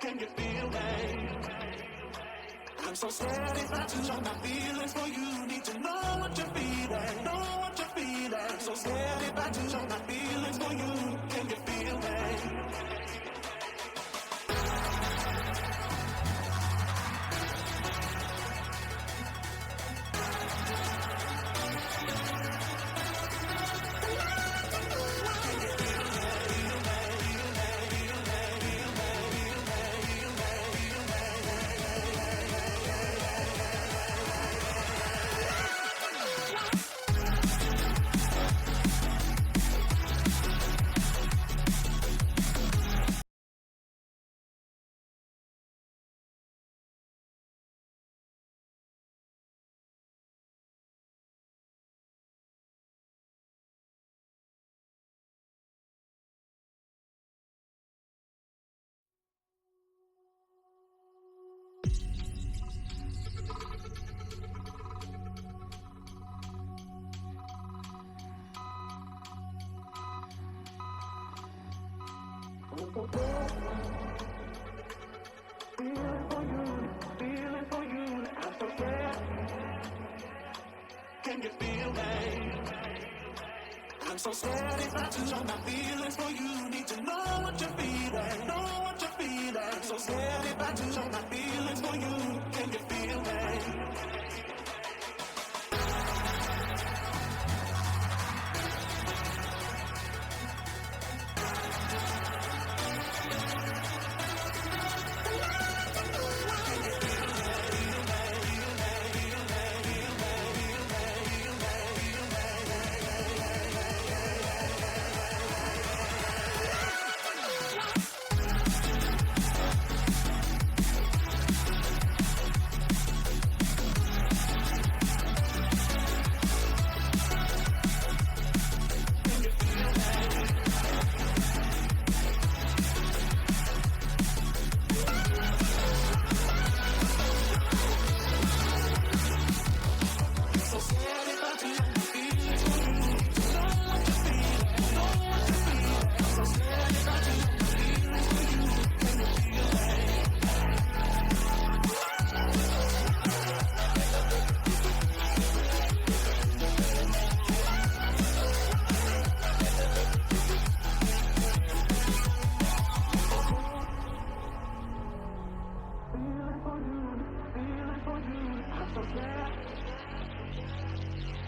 Can you feel me? I'm so scared if I show my feelings for you. Need to know what you're feeling, know what you're feeling. So scared if I show my feelings for you. Can you feel me? Can you feel me? I'm so scared if I tell my feelings for you. Need to know what you're feeling. Know what you're feeling. So scared if I tell my feelings for you. Can you feel me?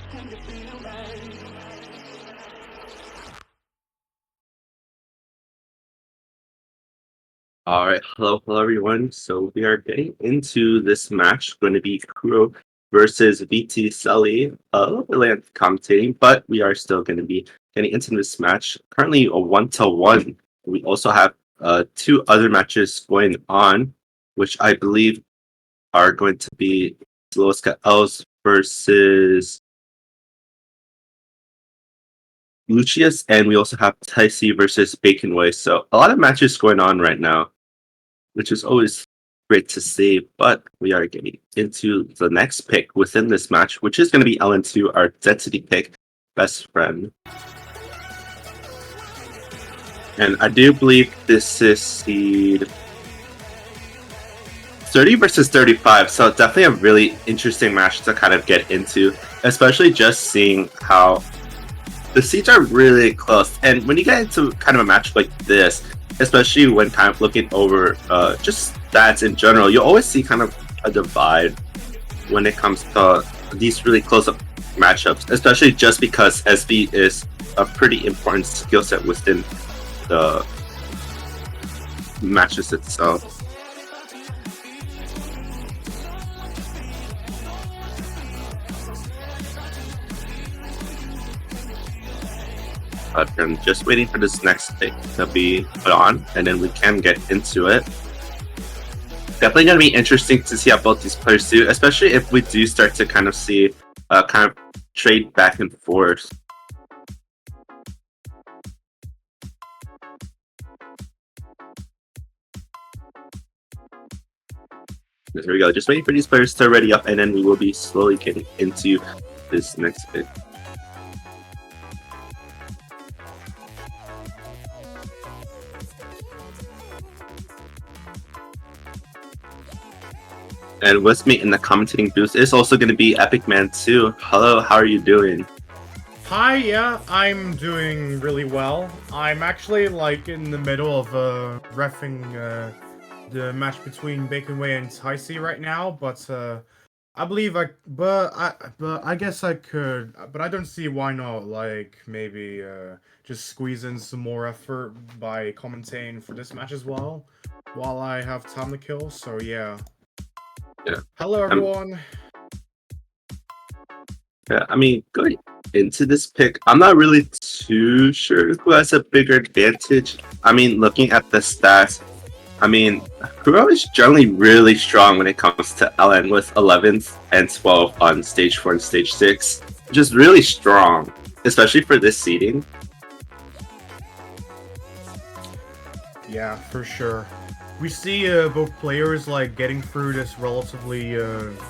Can you feel me? All right, hello everyone. So we are getting into this match, going to be Kuru versus VTSeele. A little bit late commentating, but we are still going to be getting into this match. Currently a 1-1. We also have two other matches going on, which I believe are going to be Ro64 versus Lucius, and we also have Ticey versus Baconway. So a lot of matches going on right now, which is always great to see. But we are getting into the next pick within this match, which is going to be LN2, our density pick, best friend. And I do believe this is seed 30 versus 35, so definitely a really interesting match to kind of get into, especially just seeing how the seeds are really close. And when you get into kind of a match like this, especially when kind of looking over just stats in general, you always see kind of a divide when it comes to these really close-up matchups, especially just because SV is a pretty important skill set within the matches itself. But I'm just waiting for this next pick to be put on, and then we can get into it. Definitely going to be interesting to see how both these players do, especially if we do start to kind of see kind of trade back and forth. There we go. Just waiting for these players to ready up, and then we will be slowly getting into this next pick. And with me in the commentating booth is also going to be Epic Man 2. Hello, how are you doing? Hi, yeah, I'm doing really well. I'm actually like in the middle of reffing the match between Baconway and Ticey right now, but I believe but I guess I could, but I don't see why not. Like maybe just squeeze in some more effort by commentating for this match as well, while I have time to kill. So yeah. Yeah. Hello, everyone. Yeah, I mean, going into this pick, I'm not really too sure who has a bigger advantage. I mean, looking at the stats, I mean, Kuru is generally really strong when it comes to LN with 11th and 12th on stage 4 and stage 6. Just really strong, especially for this seeding. Yeah, for sure. We see both players like getting through this relatively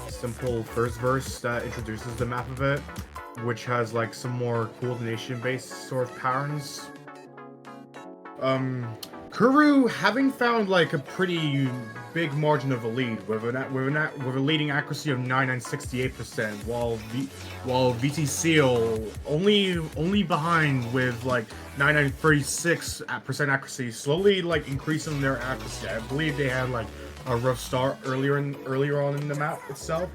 simple first verse that introduces the map of it, which has like some more coordination-based sort of patterns. Kuru, having found like a pretty big margin of a lead with a leading accuracy of 9968%, while VTSeele only behind with like 9936% accuracy, slowly like increasing their accuracy. I believe they had like a rough start earlier on in the map itself.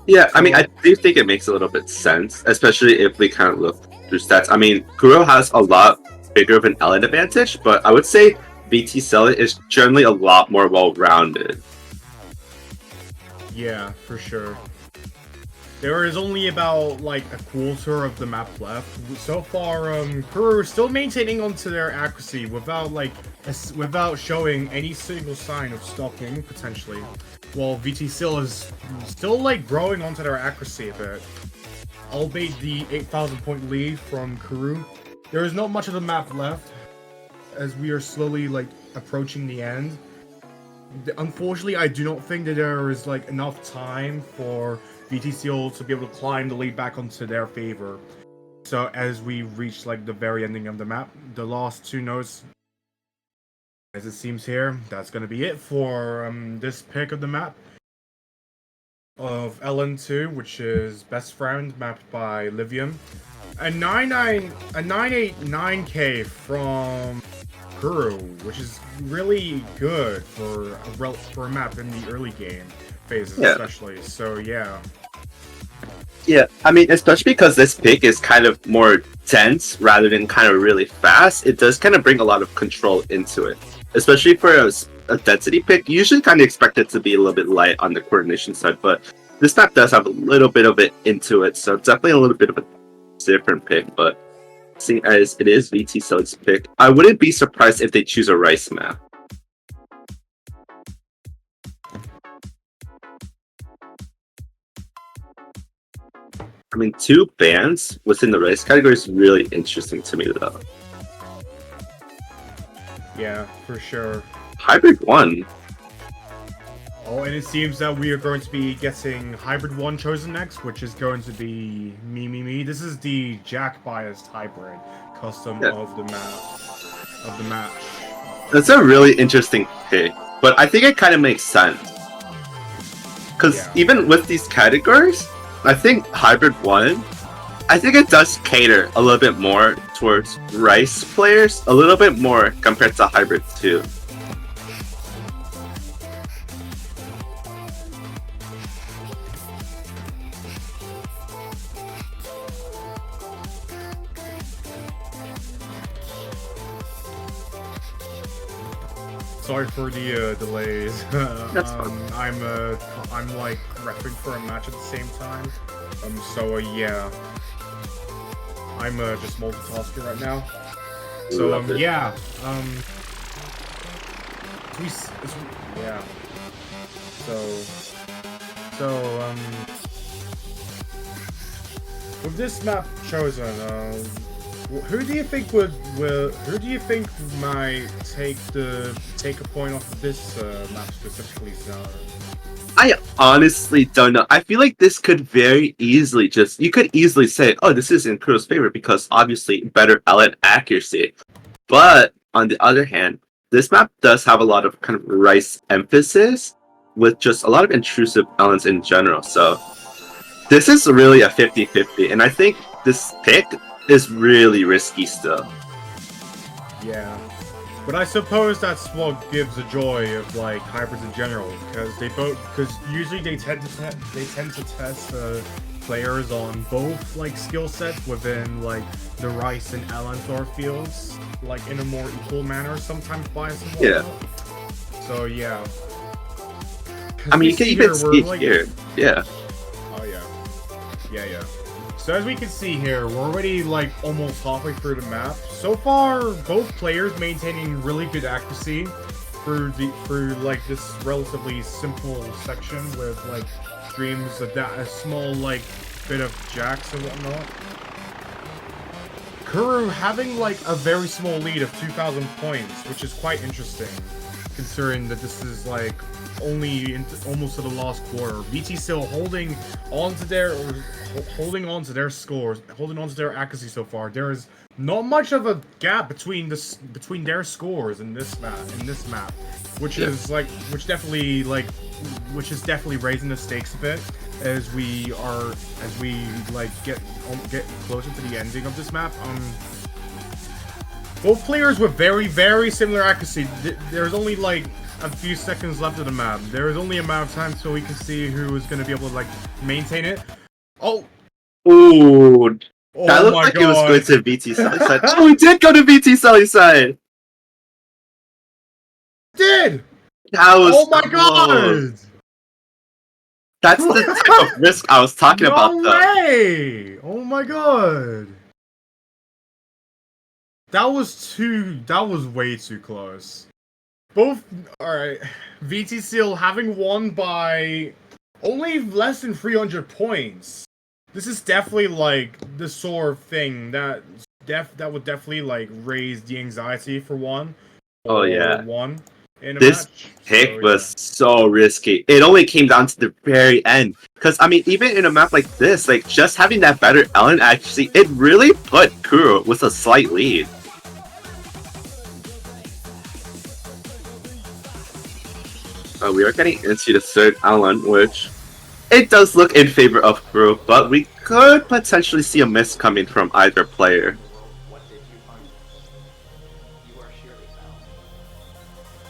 Yeah, I mean, I do think it makes a little bit sense, especially if we kind of look through stats. I mean, Kuro has a lot bigger of an Ellen advantage, but I would say VTSeele is generally a lot more well-rounded. Yeah, for sure. There is only about like a quarter of the map left. So far, Kuru is still maintaining onto their accuracy without showing any single sign of stalking potentially. While VTSeele is still like growing onto their accuracy a bit. Albeit the 8,000 point lead from Kuru. There is not much of the map left, as we are slowly like approaching the end. Unfortunately, I do not think that there is like enough time for VTSeele to be able to climb the lead back onto their favor. So as we reach like the very ending of the map, the last 2 nodes, as it seems here, that's gonna be it for this pick of the map of LN2, which is Best Friend, mapped by Livium. A 989k from Kuru, which is really good for a map in the early game phases, especially. So yeah. Yeah, I mean, especially because this pick is kind of more dense rather than kind of really fast, it does kind of bring a lot of control into it. Especially for a density pick, you usually kind of expect it to be a little bit light on the coordination side, but this map does have a little bit of it into it, so definitely a little bit of a different pick, but seeing as it is VTSeele's pick, I wouldn't be surprised if they choose a Rice map. I mean, 2 bans within the Rice category is really interesting to me, though. Yeah, for sure. Hybrid 1. Oh, and it seems that we are going to be getting Hybrid 1 chosen next, which is going to be me. This is the Jack-biased hybrid custom of the match. That's a really interesting pick, but I think it kind of makes sense. Because even with these categories, I think Hybrid 1, I think it does cater a little bit more towards Rice players, a little bit more compared to Hybrid 2. Sorry for the delays. That's fine. I'm like repping for a match at the same time. So yeah. I'm just multitasking right now. So yeah. Yeah. So with this map chosen, who do you think might take a point off of this map specifically, Znow? I honestly don't know. I feel like this could very easily you could easily say, oh, this is in Kuro's favor because obviously better Ellen accuracy. But on the other hand, this map does have a lot of kind of Rice emphasis with just a lot of intrusive Ellens in general. So this is really a 50-50, and I think this pick is really risky still. Yeah. But I suppose that's what gives the joy of like hybrids in general, because usually they tend to test players on both like skill sets within like the Rice and Alanthor fields, like in a more equal manner, sometimes biased and whatnot. Yeah. So yeah. I mean, you can even see it here. Yeah. Oh yeah. Yeah. So as we can see here, we're already like almost halfway through the map. So far, both players maintaining really good accuracy through like this relatively simple section with like streams a small like bit of jacks and whatnot. Kuru having like a very small lead of 2,000 points, which is quite interesting, considering that this is like only almost to the last quarter. VTSeele holding on to their scores, holding on to their accuracy so far. There is not much of a gap between their scores in this map, which is definitely raising the stakes a bit as we get closer to the ending of this map. Both players with very, very similar accuracy. There's only like a few seconds left of the map. There is only a amount of time so we can see who is going to be able to like maintain it. Oh! Ooh! That Oh looked my like God. it was going to VTSeele side. Oh, it did go to VTSeele side! Did! That was Oh my close. God! That's the type of risk I was talking about, No though. way! Oh my God! That was way too close. Both, alright, VTSeele having won by only less than 300 points. This is definitely like the sort of thing that would definitely like raise the anxiety for one. Oh yeah. One in a This match. pick So, was so risky. It only came down to the very end. Because, I mean, even in a map like this, like, just having that better Ellen accuracy, it really put Kuru with a slight lead. We are getting into the third Ellen, which it does look in favor of Kuru, but we could potentially see a miss coming from either player.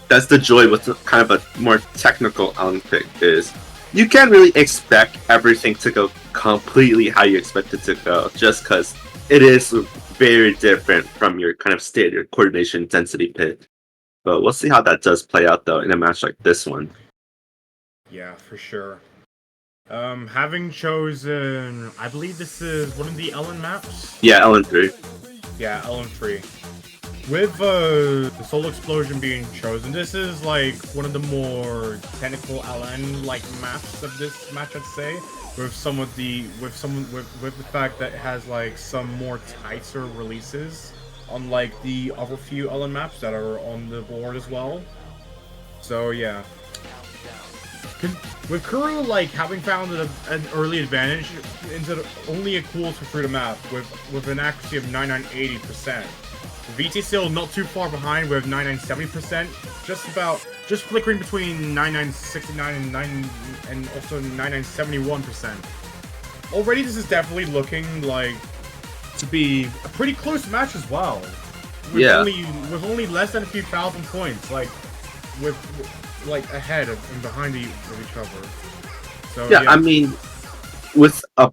That's the joy with kind of a more technical Ellen pick is you can't really expect everything to go completely how you expect it to go, just because it is very different from your kind of standard coordination density pick. But we'll see how that does play out, though, in a match like this one. yeah, for sure. Having chosen, I believe this is one of the Ellen maps? Yeah, Ellen 3. Yeah, Ellen 3. With the Soul Explosion being chosen, this is like one of the more technical LN like maps of this match, I'd say. With the fact that it has like some more tighter releases, unlike the other few LN maps that are on the board as well. So yeah. With Kuru like having found an early advantage into only equals for the map with an accuracy of 9980%. VTSeele not too far behind with 9970%, just flickering between 9969 and also 9971%. Already this is definitely looking like to be a pretty close match as well. With only less than a few thousand points, like ahead and behind of each other. So yeah, I mean, with a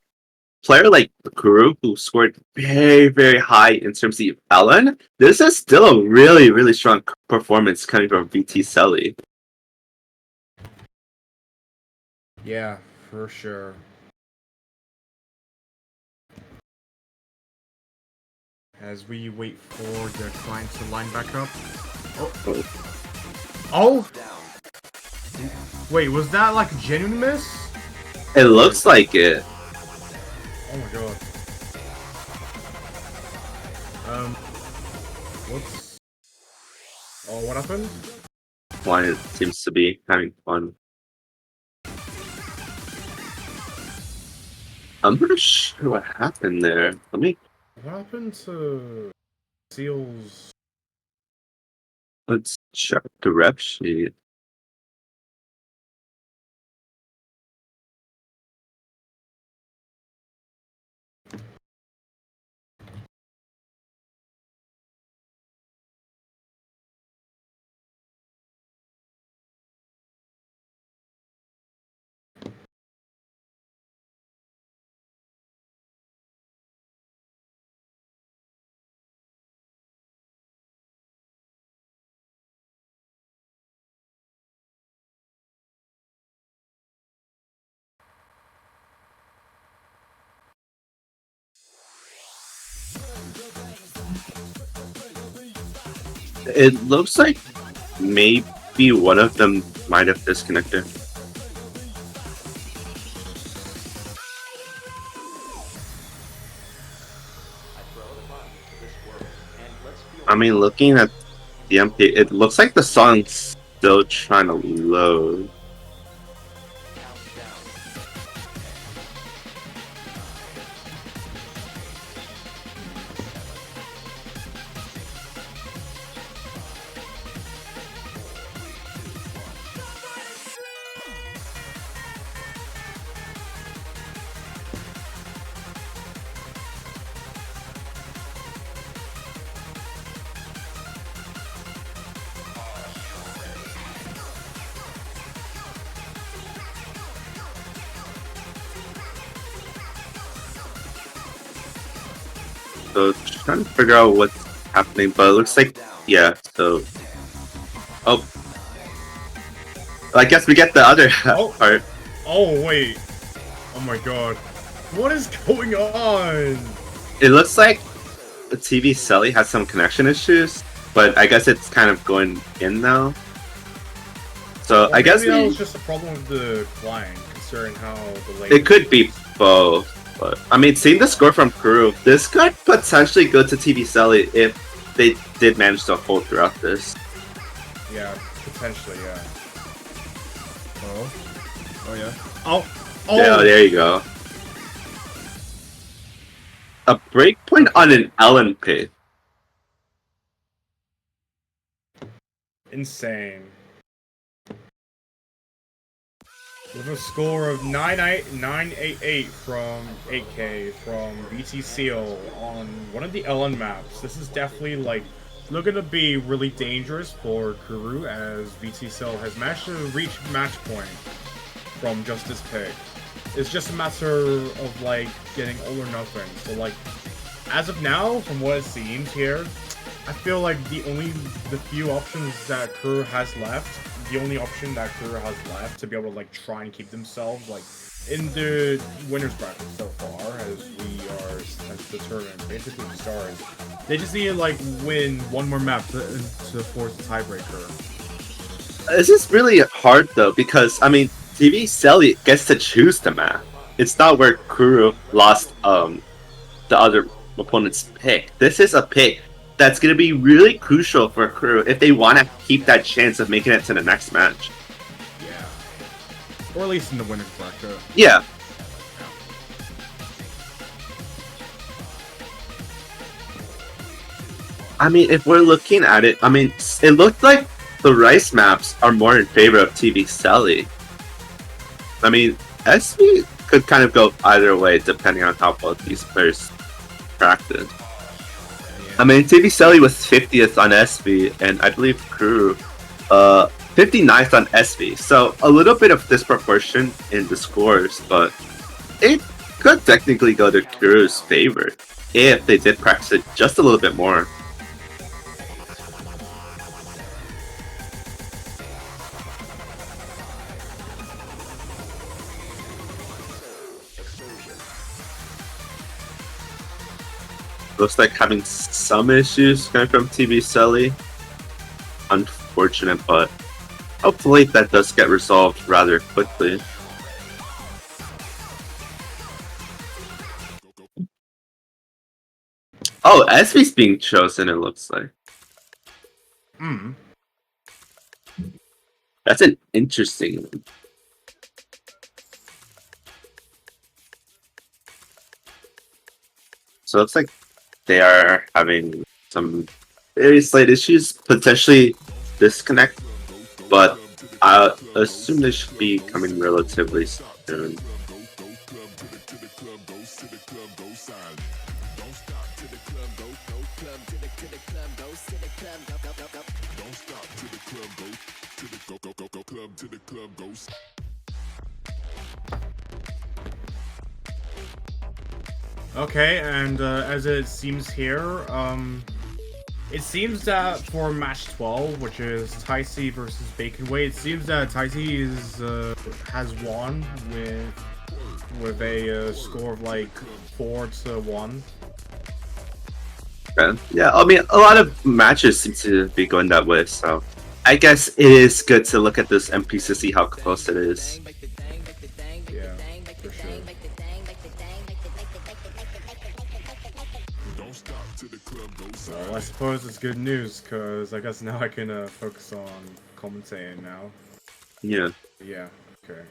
player like Kuru, who scored very, very high in terms of Ellen, this is still a really, really strong performance coming from VTSeele. Yeah, for sure. As we wait for the client to line back up. Oh! Wait, was that like a genuine miss? It looks like it. Oh my God. What's... Oh, what happened? One seems to be having fun. I'm not sure what happened there. Let me... What happened to... Seal's... Let's check the rep sheet. It looks like maybe one of them might have disconnected. I mean, looking at the MP, it looks like the song's still trying to load. So trying to figure out what's happening, but it looks like yeah. So oh, I guess we get the other part. Oh wait. Oh my god. What is going on? It looks like the VTSeele has some connection issues, but I guess it's kind of going in now. So Or I guess maybe that was just a problem with the client, considering how the late. it could be both. But I mean, seeing the score from Kuru, this could potentially go to VTSeele if they did manage to hold throughout this. Yeah, potentially, yeah. Oh yeah. Oh! Yeah, there you go. A breakpoint on an Ellen pit. Insane. With a score of 988 from 8K from VTSeele on one of the LN maps. This is definitely like looking to be really dangerous for Kuru, as VTSeele has managed to reach match point from just this pick. It's just a matter of like getting all or nothing. So like as of now, from what it seems here, I feel like the few options that Kuru has left, the only option that Kuru has left to be able to like try and keep themselves like in the winner's bracket so far, as we are since the tournament basically started. They just need to like win one more map to force the tiebreaker. This is really hard though, because I mean, VTSeele gets to choose the map. It's not where Kuru lost the other opponent's pick. This is a pick that's going to be really crucial for Kuru if they want to keep that chance of making it to the next match. Yeah. Or at least in the winner's bracket. Yeah. I mean, if we're looking at it, I mean, it looked like the Rice maps are more in favor of VTSeele. I mean, SV could kind of go either way depending on how both these players practice. I mean, VTSeele was 50th on SV, and I believe Kuru 59th on SV. So a little bit of disproportion in the scores, but it could technically go to Kuru's favor if they did practice it just a little bit more. Looks like having some issues coming from VTSeele. Unfortunate, but hopefully that does get resolved rather quickly. Oh, SV's being chosen, it looks like. Hmm. That's an interesting one. So it looks like they are having some very slight issues, potentially disconnect, but I assume they should be coming relatively soon. Okay, and as it seems here, it seems that for match 12, which is Taisi versus Baconway, it seems that Taisi has won with a score of like 4-1. Okay. Yeah, I mean, a lot of matches seem to be going that way, so I guess it is good to look at this MP to see how close it is. Yeah, for sure. Well, I suppose it's good news, because I guess now I can focus on commentating now. Yeah. Yeah, okay.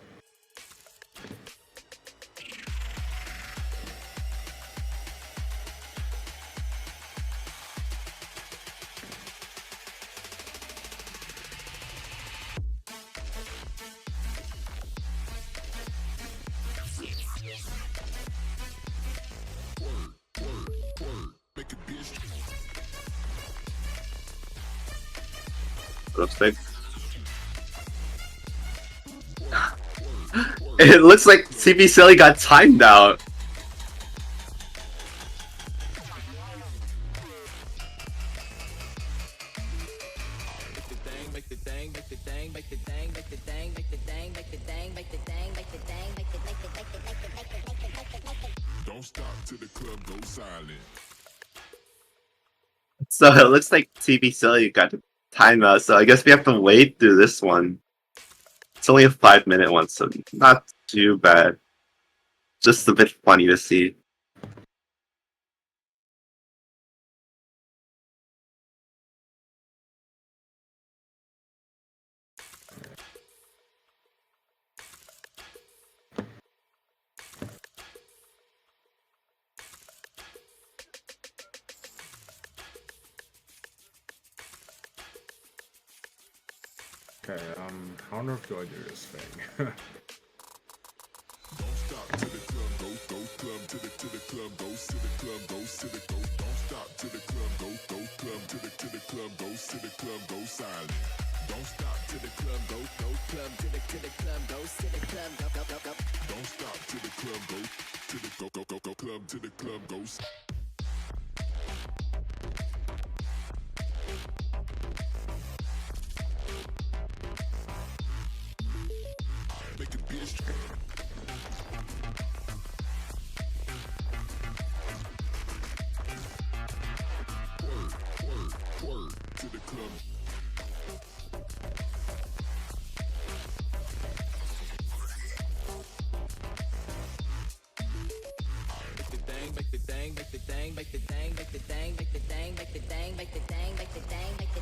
Looks like it looks like VTSeele got timed out. Don't stop till the club goes silent. So it looks like VTSeele got the timeout, so I guess we have to wait through this one. It's only a 5-minute one, so not too bad. Just a bit funny to see. Okay, how on earth do I do this thing? Don't stop till the club go club to the club goes to the club goes to the go. Don't stop till the club go club to the club goes to the club goes silent. Don't stop till the club go club to the club goes to the club go. Don't stop till the club go to the go club to the club goes. Make a bitch. Word to the club.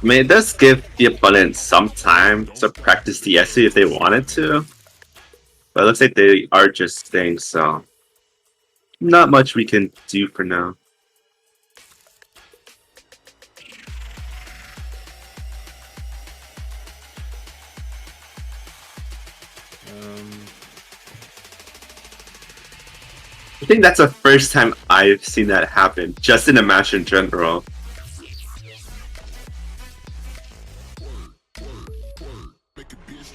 I mean, it does give the opponent some time to practice the SE if they wanted to. But it looks like they are just staying, so not much we can do for now. I think that's the first time I've seen that happen, just in a match in general. Make a bitch.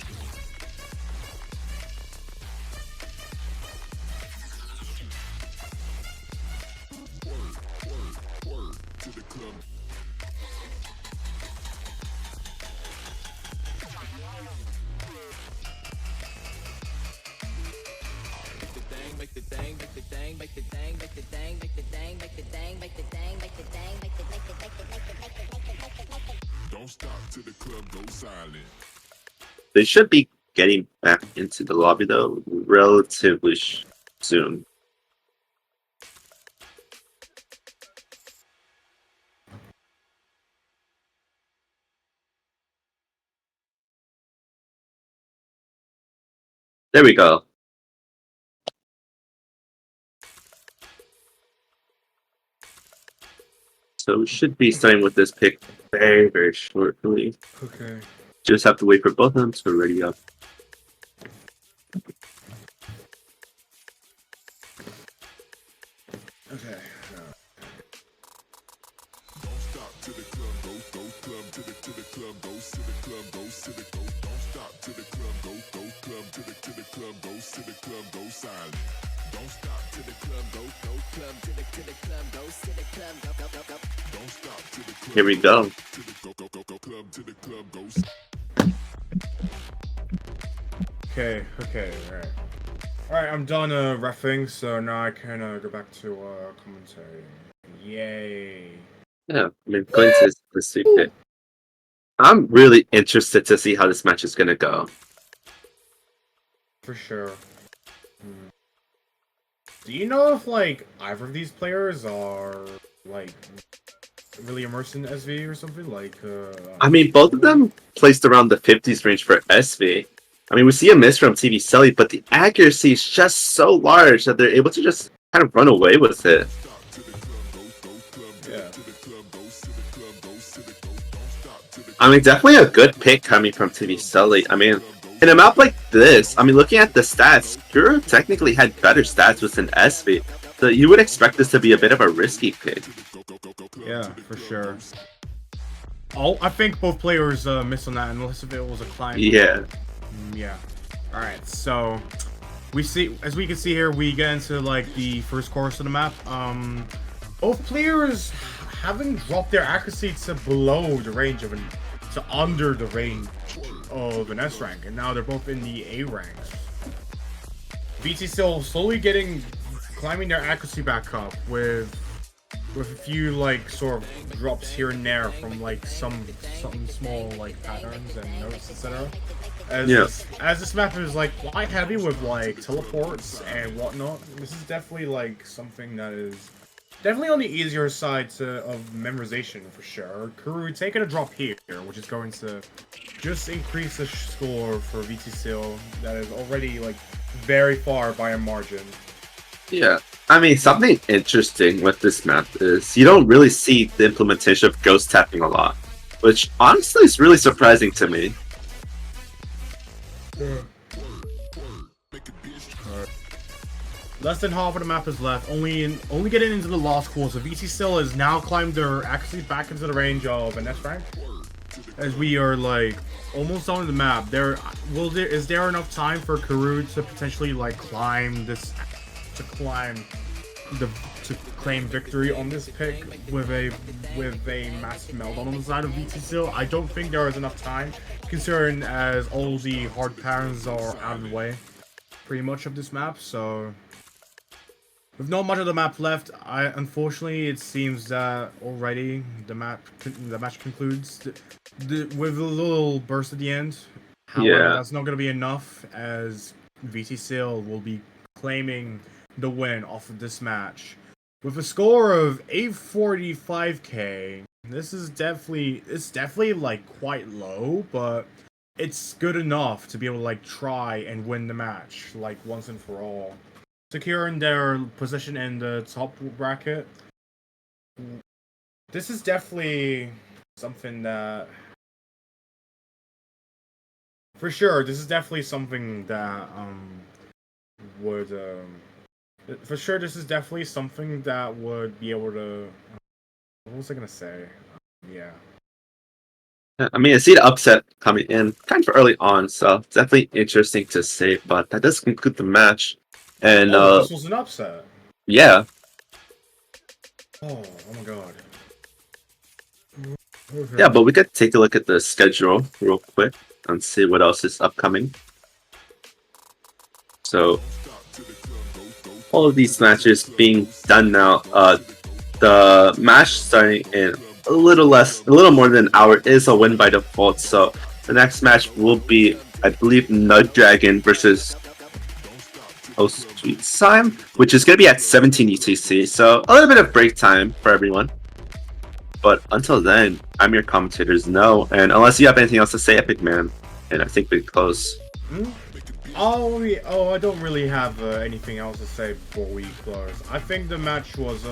Word to the club. Don't stop till the club goes silent. They should be getting back into the lobby though relatively soon. There we go. So we should be starting with this pick very, very shortly. Okay. Just have to wait for both of them to ready up. Okay. Don't stop till the club go club to the club goes to the club goes to the go. Don't stop till the club go club to the club goes to the club goes silent. Don't stop till the club go club to the club goes to the club go. Don't stop till the club. Here we go. To the club to the club goes. Okay, alright. Alright, I'm done reffing, so now I can go back to commentary. Yay. Yeah, I mean, going to the sweep pick. I'm really interested to see how this match is gonna go. For sure. Do you know if, like, either of these players are, like, really immersed in SV or something? Like, I mean, both of them placed around the 50s range for SV. I mean, we see a miss from VTSeele, but the accuracy is just so large that they're able to just kind of run away with it. yeah. I mean, definitely a good pick coming from VTSeele. I mean, in a map like this, I mean, looking at the stats, Kuru technically had better stats within SV, so you would expect this to be a bit of a risky pick. Yeah, for sure. I think both players missed on that, unless if it was a climb. Yeah. Yeah. Alright, so we see, as we can see here, we get into like the first course of the map. Both players haven't dropped their accuracy to below the range of to under the range of an S rank, and now they're both in the A ranks. VTSeele slowly getting climbing their accuracy back up with a few like sort of drops here and there from like some small like patterns and notes, etc. As this map is like quite heavy with like teleports and whatnot, this is definitely like something that is definitely on the easier side of memorization for sure. Kuru taking a drop here, which is going to just increase the score for VTSeele that is already like very far by a margin. Yeah. I mean, something interesting with this map is you don't really see the implementation of ghost tapping a lot, which honestly is really surprising to me. Less than half of the map is left. Only getting into the last quarter. VTSeele has now climbed their accuracy back into the range of an S rank. As we are like almost on the map. Is there enough time for Kuru to potentially like claim victory on this pick with a massive meltdown on the side of VTSeele? I don't think there is enough time, considering as all the hard patterns are out of the way, pretty much of this map. So, with not much of the map left, unfortunately it seems that already the match concludes with a little burst at the end. However, that's not going to be enough, as VTSeele will be claiming the win off of this match with a score of 845k. This is definitely like quite low, but it's good enough to be able to like try and win the match like once and for all, securing their position in the top bracket. This is definitely something that for sure this is definitely something that would for sure, this is definitely something that would be able to. What was I gonna say? Yeah. I mean, I see the upset coming in kind of early on, so it's definitely interesting to see. But that does conclude the match. And this was an upset. Yeah. Oh my god. Yeah, but we could take a look at the schedule real quick and see what else is upcoming. So, all of these matches being done now. The match starting in a little more than an hour is a win by default. So the next match will be, I believe, Nug Dragon versus Sweet Time, which is going to be at 17 UTC. So a little bit of break time for everyone. But until then, I'm your commentator, Znow, and unless you have anything else to say, Epic Man, and I think we close. I don't really have anything else to say before we close. I think the match was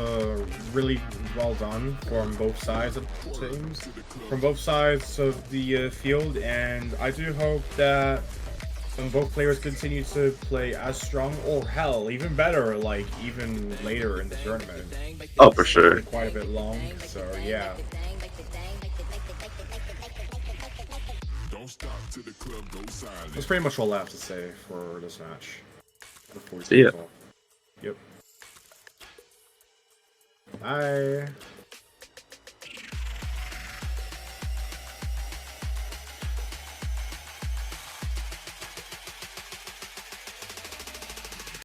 really well done from both sides of the teams, from both sides of the field, and I do hope that both players continue to play as strong, or hell, even better, like even later in the tournament. Oh, for sure. Quite a bit long, so yeah. That's pretty much all I have to say for this match. See ya. Yep. Bye.